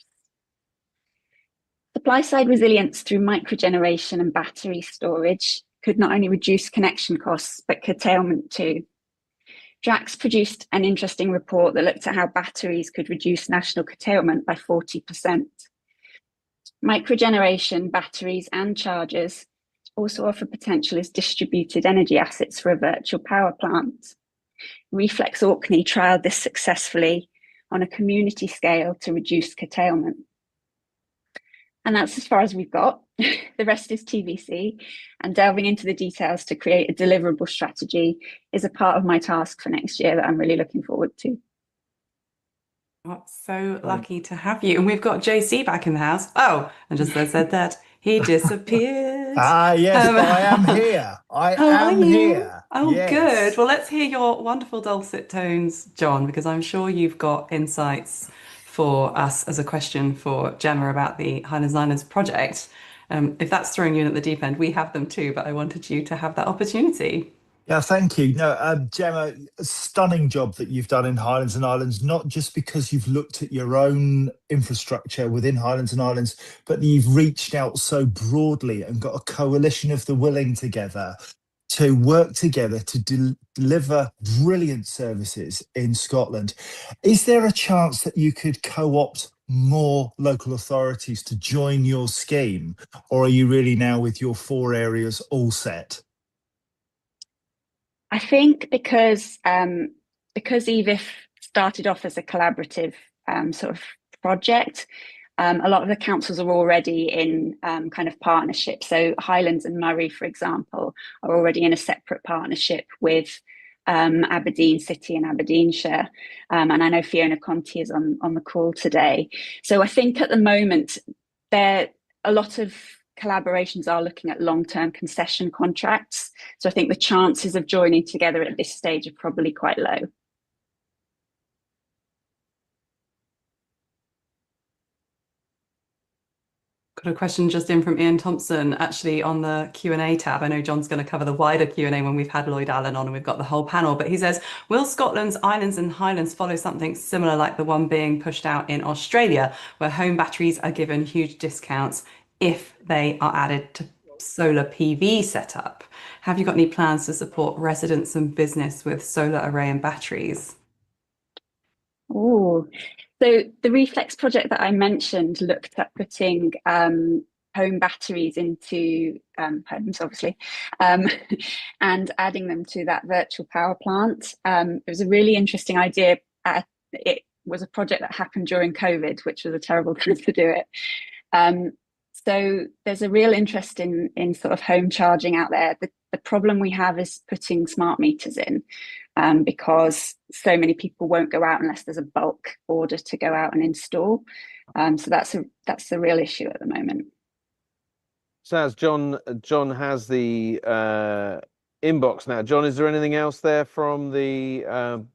Supply side resilience through microgeneration and battery storage could not only reduce connection costs, but curtailment too. Drax produced an interesting report that looked at how batteries could reduce national curtailment by 40%. Microgeneration, batteries, and chargers also offer potential as distributed energy assets for a virtual power plant. Reflex Orkney trialled this successfully on a community scale to reduce curtailment. And that's as far as we've got. The rest is TBC, and delving into the details to create a deliverable strategy is a part of my task for next year that I'm really looking forward to. Oh, so lucky to have you. And we've got JC back in the house. Oh, and just as I said that, he disappeared. Yes, but I am here. I How are am you? here. Oh, Yes. good. Well, let's hear your wonderful dulcet tones, John, because I'm sure you've got insights for us as a question for Gemma about the Highlands and Islands project. If that's throwing you in at the deep end, we have them too, but I wanted you to have that opportunity. Yeah, thank you. No, Gemma, a stunning job that you've done in Highlands and Islands, not just because you've looked at your own infrastructure within Highlands and Islands, but you've reached out so broadly and got a coalition of the willing together to work together to deliver brilliant services in Scotland. Is there a chance that you could co-opt more local authorities to join your scheme, or are you really now with your 4 areas all set? I think because EVIF started off as a collaborative sort of project, a lot of the councils are already in kind of partnership. So Highlands and Moray, for example, are already in a separate partnership with Aberdeen City and Aberdeenshire. And I know Fiona Conti is on the call today. So I think at the moment, a lot of collaborations are looking at long-term concession contracts. So I think the chances of joining together at this stage are probably quite low. Got a question just in from Ian Thompson, actually on the Q&A tab. I know John's going to cover the wider Q&A when we've had Lloyd Allen on and we've got the whole panel, but he says, will Scotland's Islands and Highlands follow something similar like the one being pushed out in Australia, where home batteries are given huge discounts if they are added to solar PV setup? Have you got any plans to support residents and business with solar array and batteries? Oh, so the Reflex project that I mentioned looked at putting home batteries into homes, obviously, and adding them to that virtual power plant. It was a really interesting idea. It was a project that happened during COVID, which was a terrible time to do it. So there's a real interest in sort of home charging out there. The problem we have is putting smart meters in, because so many people won't go out unless there's a bulk order to go out and install. So that's the real issue at the moment. So as John has the inbox now. John, is there anything else there from the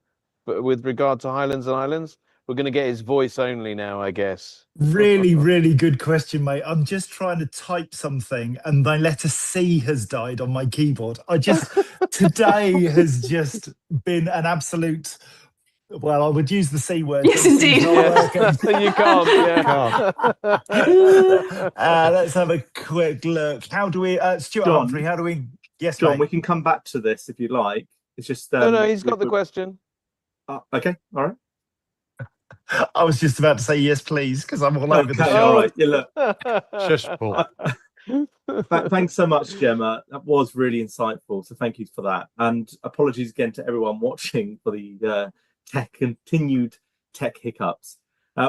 with regard to Highlands and Islands? We're going to get his voice only now, I guess. Really, really good question, mate. I'm just trying to type something and my letter C has died on my keyboard. Today has just been an absolute, well, I would use the C word. Yes, indeed. You can't. Yeah. Let's have a quick look. How do we, Stuart John, Humphrey, how do we, yes, John, mate. we can come back to this if you like. It's just No, he's got the question. Okay, all right. I was just about to say yes, please, because I'm all over the show. All right. Yeah, look. Shush, Paul. Thanks so much, Gemma. That was really insightful. So thank you for that. And apologies again to everyone watching for the continued tech hiccups.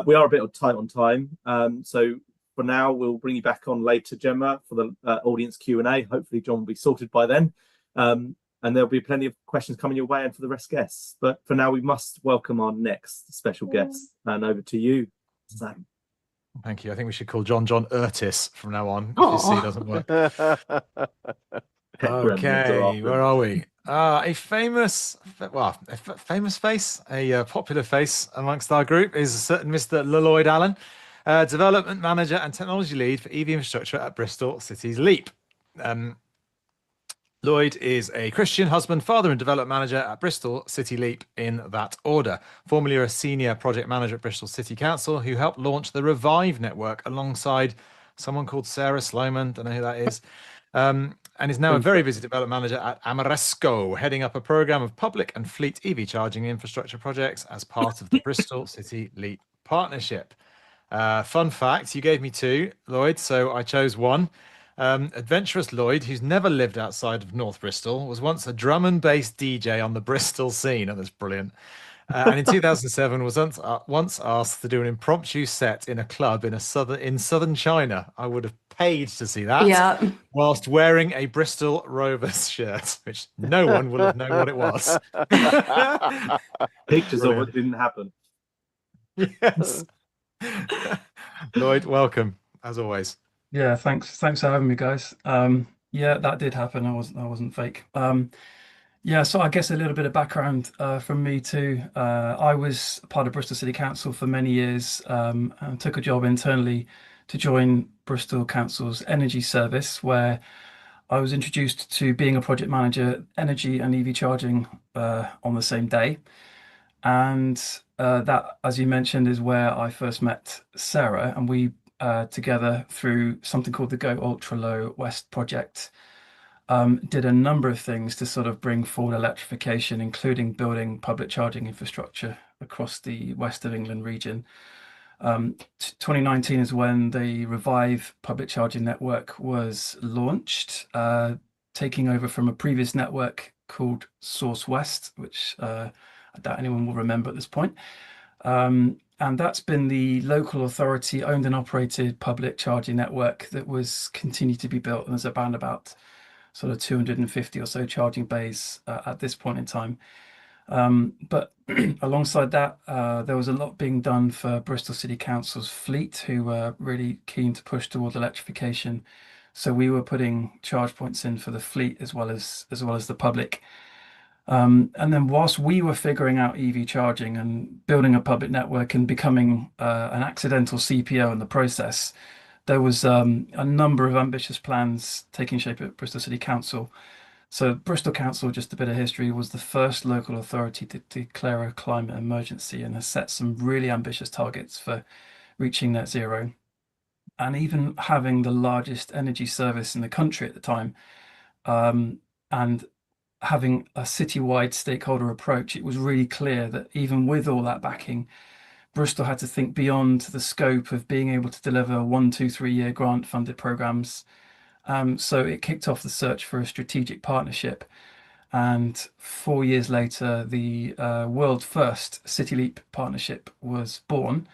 We are a bit tight on time. So for now, we'll bring you back on later, Gemma, for the audience Q&A. Hopefully, John will be sorted by then. And there'll be plenty of questions coming your way and for the rest guests. But for now, we must welcome our next special guest. And over to you, Sam. Thank you. I think we should call John Urtis from now on, if his C doesn't work. Okay, where are we? A famous face, a popular face amongst our group is a certain Mr. Lloyd Allen. Development Manager and Technology Lead for EV Infrastructure at Bristol City's Leap. Lloyd is a Christian husband, father, and development manager at Bristol City Leap in that order. Formerly a senior project manager at Bristol City Council, who helped launch the Revive network alongside someone called Sarah Sloman, don't know who that is, and is now a very busy development manager at Amoresco, heading up a program of public and fleet EV charging infrastructure projects as part of the Bristol City Leap partnership. Fun fact, you gave me two, Lloyd, so I chose one. Adventurous Lloyd, who's never lived outside of North Bristol, was once a drum and bass DJ on the Bristol scene. Oh, that's brilliant. And in 2007 was once asked to do an impromptu set in a club in southern China. I would have paid to see that. Yeah. Whilst wearing a Bristol Rovers shirt, which no one will have known what it was. Pictures of what didn't happen. Yes. Lloyd, welcome as always. Yeah, thanks for having me, guys. Yeah, that did happen. I wasn't fake. Yeah, so I guess a little bit of background from me too. I was part of Bristol City Council for many years, and took a job internally to join Bristol Council's energy service, where I was introduced to being a project manager, energy and EV charging on the same day. And that, as you mentioned, is where I first met Sarah, and we together through something called the Go Ultra Low West project, did a number of things to sort of bring forward electrification, including building public charging infrastructure across the west of England region. 2019 is when the Revive public charging network was launched, taking over from a previous network called Source West, which I doubt anyone will remember at this point. And that's been the local authority owned and operated public charging network that was continued to be built. And there's about sort of 250 or so charging bays at this point in time. But alongside that, there was a lot being done for Bristol City Council's fleet, who were really keen to push toward electrification. So we were putting charge points in for the fleet as well as the public. And then whilst we were figuring out EV charging and building a public network and becoming an accidental CPO in the process, there was a number of ambitious plans taking shape at Bristol City Council. So Bristol Council, just a bit of history, was the first local authority to declare a climate emergency and has set some really ambitious targets for reaching net zero. And even having the largest energy service in the country at the time, and having a citywide stakeholder approach, it was really clear that even with all that backing, Bristol had to think beyond the scope of being able to deliver 1, 2, 3 year grant funded programs. So it kicked off the search for a strategic partnership. And 4 years later, the world first City Leap partnership was born.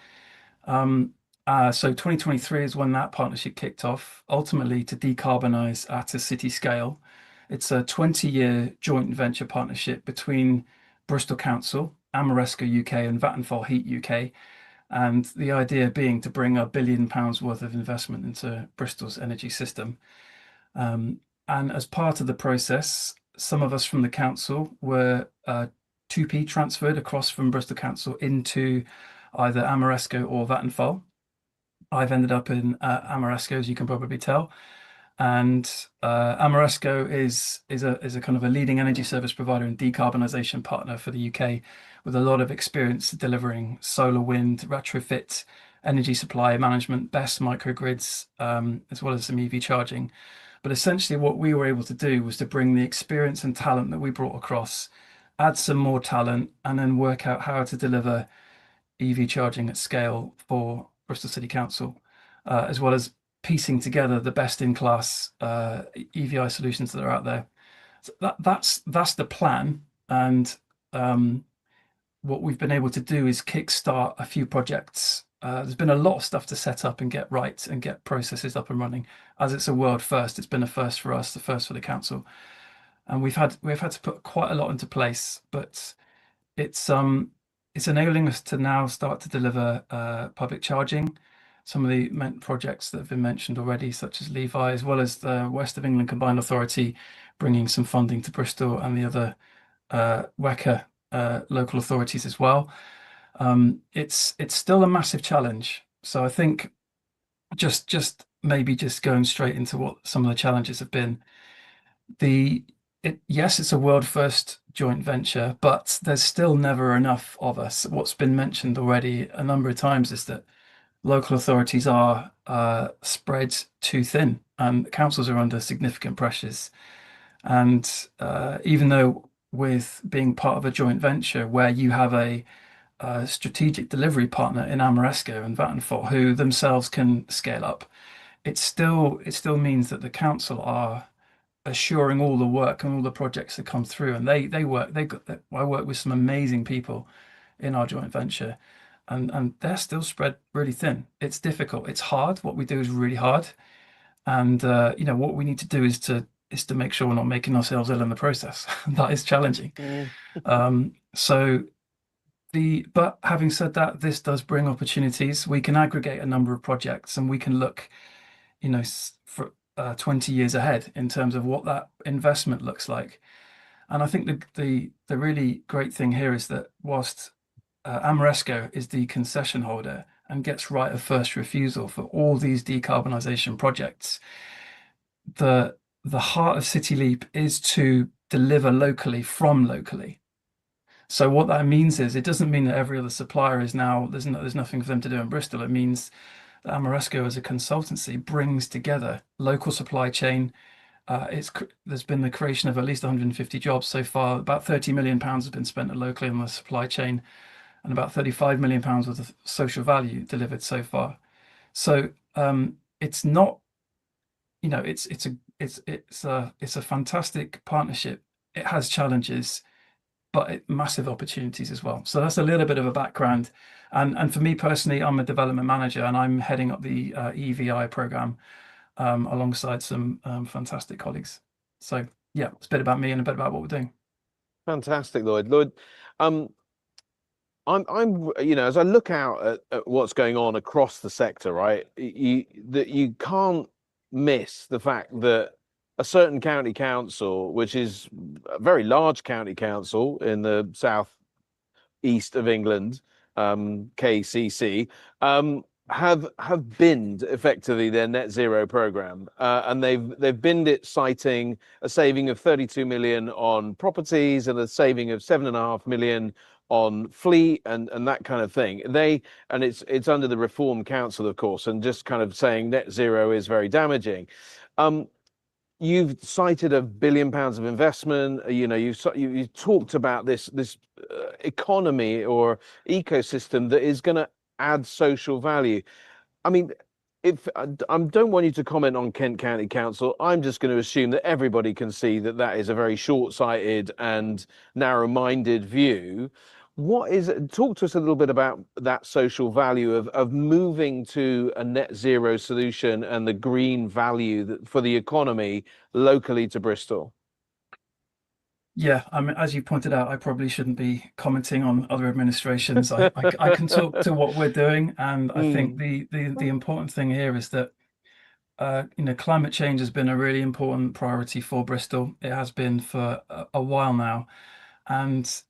So 2023 is when that partnership kicked off, ultimately to decarbonize at a city scale. It's a 20-year joint venture partnership between Bristol Council, Amoresco UK, and Vattenfall Heat UK. And the idea being to bring £1 billion worth of investment into Bristol's energy system. And as part of the process, some of us from the council were 2P transferred across from Bristol Council into either Amoresco or Vattenfall. I've ended up in Amoresco, as you can probably tell. And Amoresco is a kind of a leading energy service provider and decarbonisation partner for the UK, with a lot of experience delivering solar, wind, retrofit, energy supply management, BESS microgrids, as well as some EV charging. But essentially what we were able to do was to bring the experience and talent that we brought across, add some more talent, and then work out how to deliver EV charging at scale for Bristol City Council, as well as piecing together the best-in-class EVI solutions that are out there. So that's the plan, and what we've been able to do is kickstart a few projects. There's been a lot of stuff to set up and get right and get processes up and running. As it's a world first, it's been a first for us, the first for the council, and we've had to put quite a lot into place. But it's enabling us to now start to deliver public charging. Some of the projects that have been mentioned already, such as Levi, as well as the West of England Combined Authority, bringing some funding to Bristol and the other WECA local authorities as well. It's still a massive challenge. So I think just maybe just going straight into what some of the challenges have been. Yes, it's a world first joint venture, but there's still never enough of us. What's been mentioned already a number of times is that local authorities are spread too thin, and councils are under significant pressures. And even though with being part of a joint venture where you have a strategic delivery partner in Amoresco and Vattenfall who themselves can scale up, it still means that the council are assuring all the work and all the projects that come through. And I work with some amazing people in our joint venture, and they're still spread really thin. It's difficult. It's hard. What we do is really hard. And what we need to do is to make sure we're not making ourselves ill in the process. That is challenging. So but having said that, this does bring opportunities. We can aggregate a number of projects, and we can look, for 20 years ahead in terms of what that investment looks like. And I think the really great thing here is that whilst Amoresco is the concession holder and gets right of first refusal for all these decarbonisation projects, the heart of City Leap is to deliver locally from locally. So what that means is it doesn't mean that every other supplier is now there's nothing for them to do in Bristol. It means that Amoresco as a consultancy brings together local supply chain. There's been the creation of at least 150 jobs so far. About 30 million pounds has been spent locally on the supply chain, and about 35 million pounds worth of social value delivered so far. So it's not, it's a fantastic partnership. It has challenges, but massive opportunities as well. So that's a little bit of a background. And for me personally, I'm a development manager, and I'm heading up the EVI program alongside some fantastic colleagues. So yeah, it's a bit about me and a bit about what we're doing. Fantastic, Lloyd. Lloyd, I'm as I look out at what's going on across the sector, right? You can't miss the fact that a certain county council, which is a very large county council in the south east of England, KCC, have binned effectively their net zero program, and they've binned it, citing a saving of 32 million on properties and a saving of 7.5 million on fleet and that kind of thing. And it's under the Reform Council, of course, and just kind of saying net zero is very damaging. You've cited £1 billion of investment. You talked about this economy or ecosystem that is going to add social value. I mean, if I don't want you to comment on Kent County Council, I'm just going to assume that everybody can see that is a very short-sighted and narrow-minded view. Talk to us a little bit about that social value of moving to a net zero solution and the green value for the economy locally to Bristol. Yeah, I mean, as you pointed out, I probably shouldn't be commenting on other administrations. I can talk to what we're doing, and I think the important thing here is that climate change has been a really important priority for Bristol. It has been for a while now, and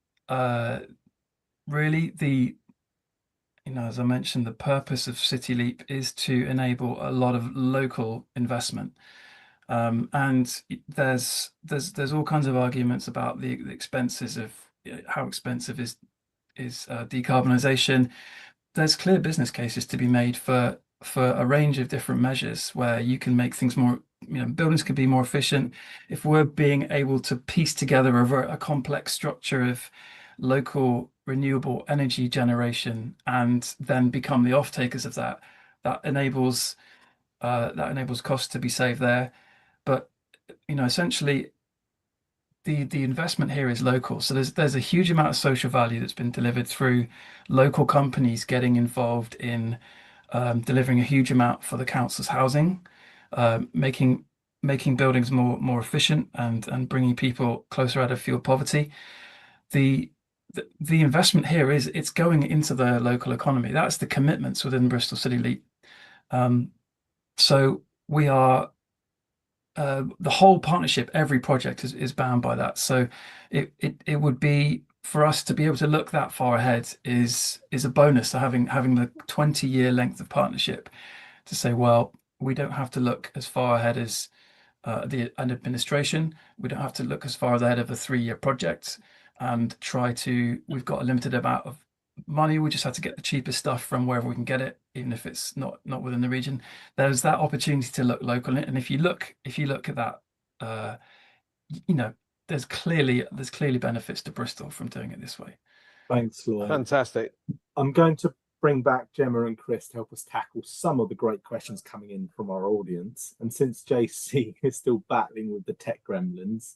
really as I mentioned, the purpose of City Leap is to enable a lot of local investment. And there's all kinds of arguments about the expenses of how expensive is decarbonisation. There's clear business cases to be made for a range of different measures where you can make things more, buildings can be more efficient. If we're being able to piece together a complex structure of local renewable energy generation and then become the off takers of that enables costs to be saved there. But essentially the investment here is local. So there's a huge amount of social value that's been delivered through local companies getting involved in delivering a huge amount for the council's housing, making buildings more efficient and bringing people closer out of fuel poverty. The investment here it's going into the local economy. That's the commitments within Bristol City Leap. So we are the whole partnership, every project is bound by that. So it would be for us to be able to look that far ahead is a bonus. So having the 20-year length of partnership to say, well, we don't have to look as far ahead as an administration. We don't have to look as far ahead of a 3-year project and we've got a limited amount of money. We just have to get the cheapest stuff from wherever we can get it, even if it's not within the region. There's that opportunity to look local. And if you look at that, there's clearly benefits to Bristol from doing it this way. Thanks, Lloyd. Fantastic. I'm going to bring back Gemma and Chris to help us tackle some of the great questions coming in from our audience. And since JC is still battling with the tech gremlins,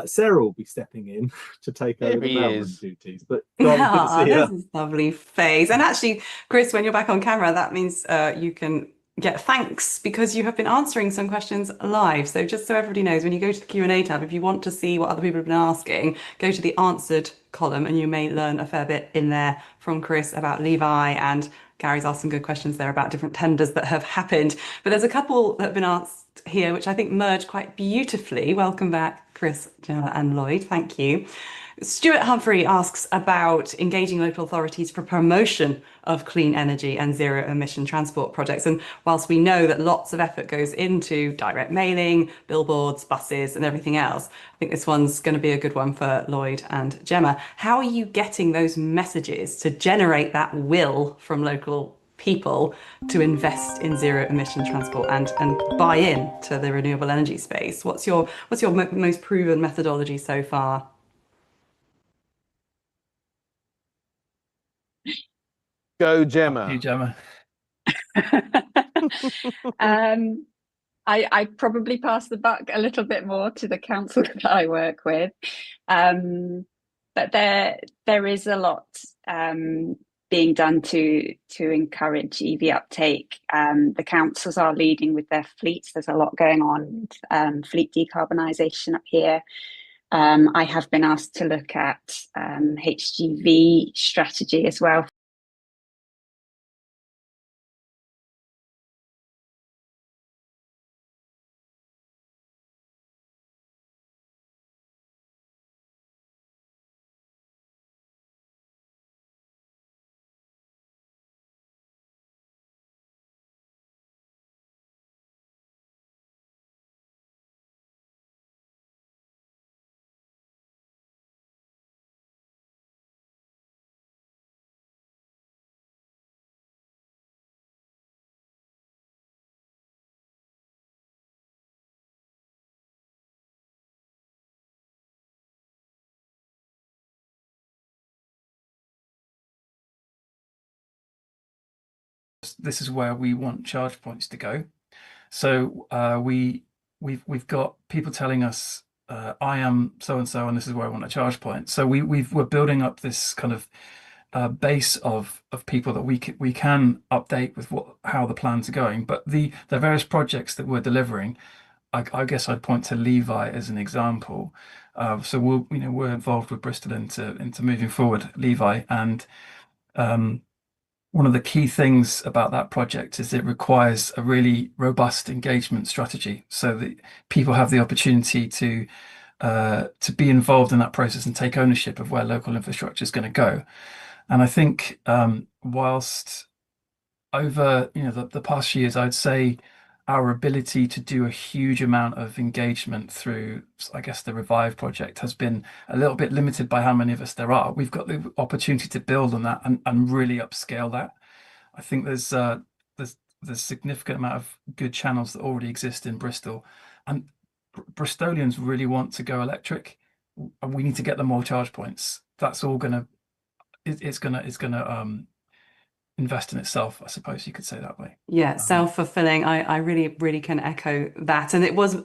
Sarah will be stepping in to take over the mailroom duties. But John, good to see you. This is lovely phase. And actually, Chris, when you're back on camera, that means you can get thanks because you have been answering some questions live. So just so everybody knows, when you go to the Q&A tab, if you want to see what other people have been asking, go to the answered column and you may learn a fair bit in there from Chris about Levi, and Gary's asked some good questions there about different tenders that have happened. But there's a couple that have been asked here, which I think merge quite beautifully. Welcome back, Chris, Gemma and Lloyd. Thank you. Stuart Humphrey asks about engaging local authorities for promotion of clean energy and zero emission transport projects. And whilst we know that lots of effort goes into direct mailing, billboards, buses and everything else, I think this one's going to be a good one for Lloyd and Gemma. How are you getting those messages to generate that will from local people to invest in zero emission transport and buy in to the renewable energy space? What's your most proven methodology so far? Go, Gemma. You, Gemma. I probably pass the buck a little bit more to the council that I work with, but there is a lot being done to encourage EV uptake. The councils are leading with their fleets. There's a lot going on with fleet decarbonisation up here. I have been asked to look at HGV strategy as well. This is where we want charge points to go. So we've got people telling us I am so and so, and this is where I want a charge point. So we're building up this kind of base of people that we can update with how the plans are going. But the various projects that we're delivering, I guess I'd point to Levi as an example. So we're involved with Bristol into moving forward Levi, and one of the key things about that project is it requires a really robust engagement strategy so that people have the opportunity to be involved in that process and take ownership of where local infrastructure is going to go. And I think whilst over the past years, I'd say our ability to do a huge amount of engagement through, I guess, the Revive project has been a little bit limited by how many of us there are. We've got the opportunity to build on that and really upscale that. I think there's significant amount of good channels that already exist in Bristol, and Bristolians really want to go electric. We need to get them more charge points. That's all it's gonna invest in itself, I suppose you could say that way. Yeah, self-fulfilling. I really can echo that. And it was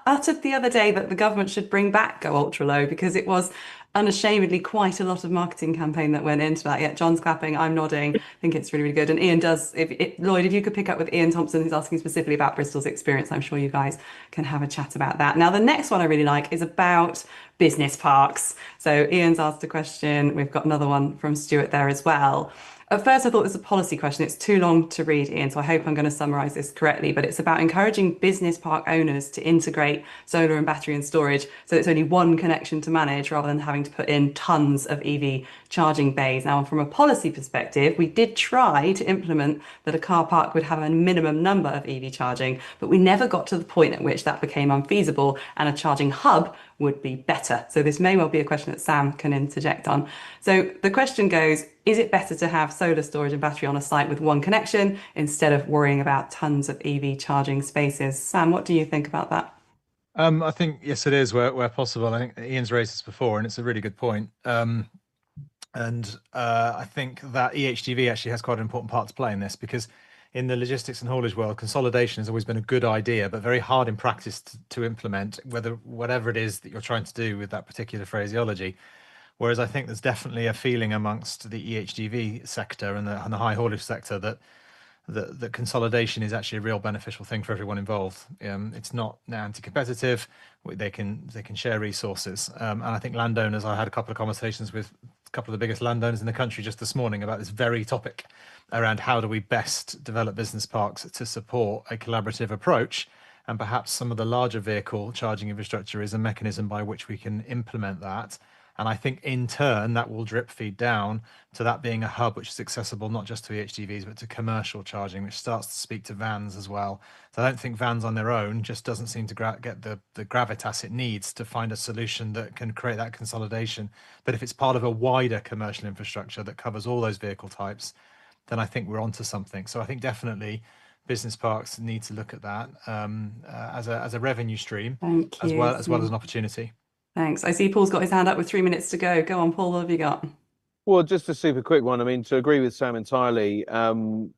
uttered the other day that the government should bring back Go Ultra Low, because it was unashamedly quite a lot of marketing campaign that went into that. Yeah, John's clapping, I'm nodding. I think it's really good. And Ian does. Lloyd, if you could pick up with Ian Thompson, who's asking specifically about Bristol's experience, I'm sure you guys can have a chat about that. Now, the next one I really like is about business parks. So Ian's asked a question. We've got another one from Stuart there as well, At first, I thought it was a policy question. It's too long to read, Ian, so I hope I'm going to summarise this correctly. But it's about encouraging business park owners to integrate solar and battery and storage so it's only one connection to manage rather than having to put in tons of EV charging bays. Now, from a policy perspective, we did try to implement that a car park would have a minimum number of EV charging, but we never got to the point at which that became unfeasible and a charging hub would be better. So this may well be a question that Sam can interject on. So the question goes, is it better to have solar storage and battery on a site with one connection instead of worrying about tons of EV charging spaces? Sam, what do you think about that? I think, yes, it is where possible. I think Ian's raised this before, and it's a really good point. I think that EHGV actually has quite an important part to play in this, because in the logistics and haulage world, consolidation has always been a good idea, but very hard in practice to implement, whatever it is that you're trying to do with that particular phraseology. Whereas I think there's definitely a feeling amongst the EHGV sector and the high haulage sector that consolidation is actually a real beneficial thing for everyone involved. It's not anti-competitive. They can share resources. And I think landowners, I had a couple of conversations with a couple of the biggest landowners in the country just this morning about this very topic around how do we best develop business parks to support a collaborative approach. And perhaps some of the larger vehicle charging infrastructure is a mechanism by which we can implement that. And I think in turn, that will drip feed down to that being a hub which is accessible not just to HGVs, but to commercial charging, which starts to speak to vans as well. So I don't think vans on their own just doesn't seem to get the gravitas it needs to find a solution that can create that consolidation. But if it's part of a wider commercial infrastructure that covers all those vehicle types, then I think we're onto something. So I think definitely business parks need to look at that as a revenue stream, Thank you. as well as an opportunity. Thanks. I see Paul's got his hand up with 3 minutes to go. Go on, Paul, what have you got? Well, just a super quick one. I mean, to agree with Sam entirely, to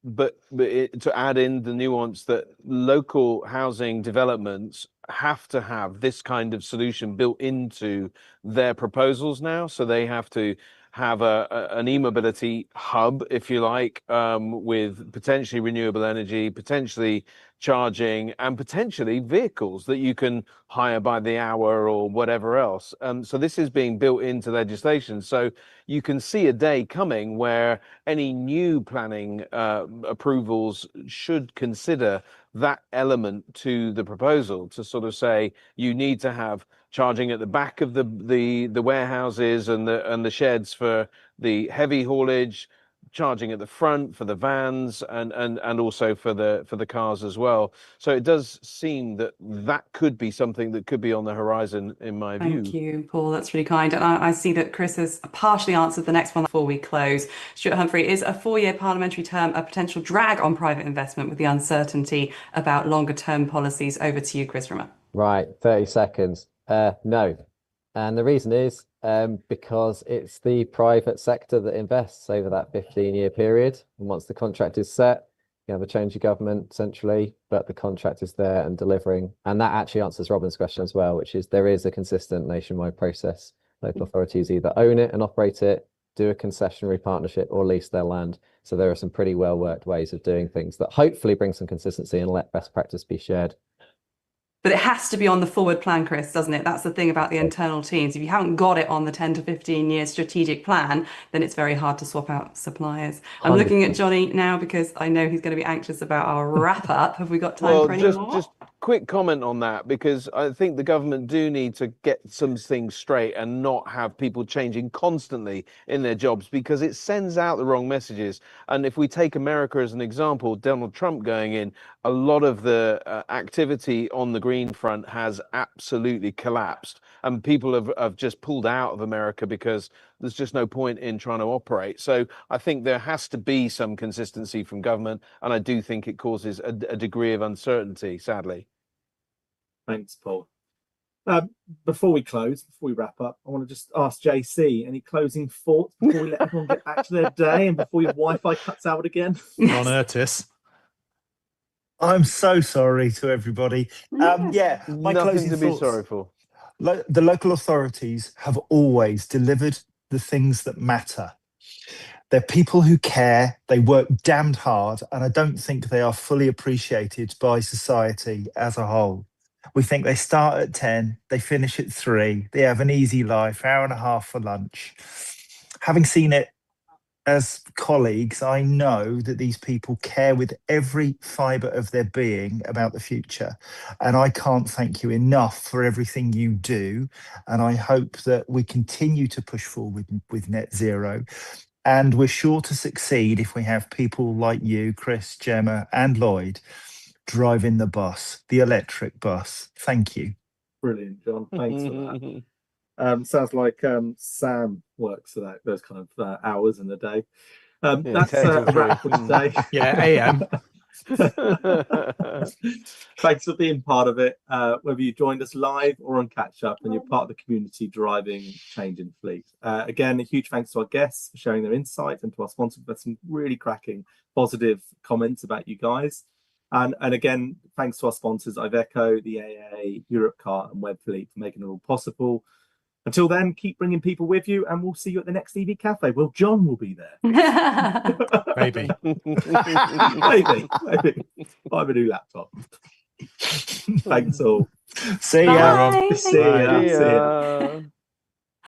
add in the nuance that local housing developments have to have this kind of solution built into their proposals now. So they have to have an e-mobility hub, if you like, with potentially renewable energy, potentially charging, and potentially vehicles that you can hire by the hour or whatever else. So this is being built into legislation. So you can see a day coming where any new planning approvals should consider that element to the proposal, to sort of say you need to have charging at the back of the warehouses and the sheds for the heavy haulage, charging at the front for the vans, and also for the cars as well. So it does seem that could be something that could be on the horizon, in my view. Thank you, Paul. That's really kind. And I see that Chris has partially answered the next one before we close. Stuart Humphrey, is a 4-year parliamentary term a potential drag on private investment with the uncertainty about longer term policies? Over to you, Chris Rimmer. Right, 30 seconds. No. And the reason is because it's the private sector that invests over that 15-year period. And once the contract is set, you have a change of government centrally, but the contract is there and delivering. And that actually answers Robin's question as well, which is there is a consistent nationwide process. Local authorities either own it and operate it, do a concessionary partnership, or lease their land. So there are some pretty well-worked ways of doing things that hopefully bring some consistency and let best practice be shared. But it has to be on the forward plan, Chris, doesn't it? That's the thing about the internal teams. If you haven't got it on the 10 to 15 year strategic plan, then it's very hard to swap out suppliers. I'm looking at Johnny now because I know he's going to be anxious about our wrap up. Have we got time for any more? Just quick comment on that, because I think the government do need to get some things straight and not have people changing constantly in their jobs, because it sends out the wrong messages. And if we take America as an example, Donald Trump going in, a lot of the activity on the green front has absolutely collapsed, and people have just pulled out of America because there's just no point in trying to operate. So I think there has to be some consistency from government, and I do think it causes a degree of uncertainty, sadly. Thanks, Paul. Before we wrap up, I want to just ask JC, any closing thoughts before we let everyone get back to their day and before your Wi-Fi cuts out again? On Ertis. I'm so sorry to everybody. My Nothing closing to be thoughts. sorry for. The local authorities have always delivered the things that matter. They're people who care, they work damned hard, and I don't think they are fully appreciated by society as a whole. We think they start at 10, they finish at 3, they have an easy life, hour and a half for lunch. Having seen it as colleagues, I know that these people care with every fibre of their being about the future. And I can't thank you enough for everything you do. And I hope that we continue to push forward with net zero. And we're sure to succeed if we have people like you, Chris, Gemma, and Lloyd driving the bus, the electric bus. Thank you. Brilliant, John. Thanks for that. Sounds like Sam works for those kind of hours in the day. That's a wrap for today. Yeah, AM. Thanks for being part of it. Whether you joined us live or on catch up, and you're part of the community driving change in fleet. Again, a huge thanks to our guests for sharing their insights, and to our sponsors for some really cracking positive comments about you guys. And again, thanks to our sponsors, Iveco, the AA, Europcar, and Webfleet for making it all possible. Until then, keep bringing people with you, and we'll see you at the next EV Cafe. Well, John will be there. Maybe. maybe. Buy a new laptop. Thanks all. See ya. Bye. See ya. See ya.